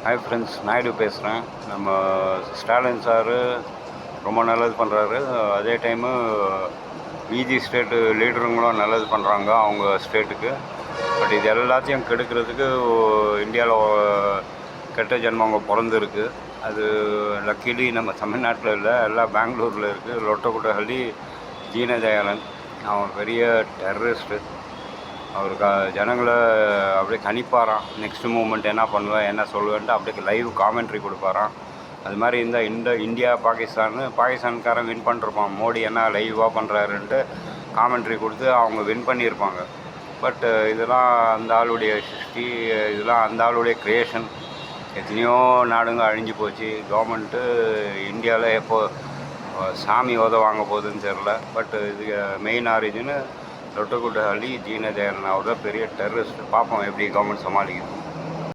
Hi friends, Naidu பேசுகிறேன். நம்ம Stalin sir ரொம்ப நல்லது பண்ணுறாரு. அதே டைமு மீதி ஸ்டேட்டு லீடருங்களும் நல்லது பண்ணுறாங்க அவங்க ஸ்டேட்டுக்கு. பட் இது எல்லாத்தையும் கெடுக்கிறதுக்கு இந்தியாவில் கெட்ட ஜென்மங்க பிறந்திருக்கு. அது லக்கிலி நம்ம தமிழ்நாட்டில் இல்லை, எல்லாம் பெங்களூரில் இருக்குது. லொட்டகுட்டஹள்ளி தீனதயாளன் அவன் பெரிய டெரரிஸ்ட்டு. அவர் ஜனங்களை அப்படியே கணிப்பாராம். நெக்ஸ்ட்டு மூமெண்ட் என்ன பண்ணுவேன், என்ன சொல்லுவேன்ட்டு அப்படியே லைவ் காமெண்ட்ரி கொடுப்பாராம். அது மாதிரி இந்தியா பாகிஸ்தான்காரன் வின் பண்ணிருப்பான். மோடி என்ன லைவாக பண்ணுறாருன்ட்டு காமெண்ட்ரி கொடுத்து அவங்க வின் பண்ணியிருப்பாங்க. பட் இதெல்லாம் அந்த ஆளுடைய சிருஷ்டி, இதெல்லாம் அந்த ஆளுடைய க்ரியேஷன். எத்தனையோ நாடுங்க அழிஞ்சு போச்சு. கவர்மெண்ட்டு இந்தியாவில் எப்போ சாமி வாங்க போகுதுன்னு தெரில. பட் இது மெயின் ஆரிஜின்னு லொட்டகுட்டஹள்ளி தீனதயாளன் அவர் தான் பெரிய டெரரிஸ்ட். பார்ப்போம் எப்படி கவர்மெண்ட் சமாளிக்குது.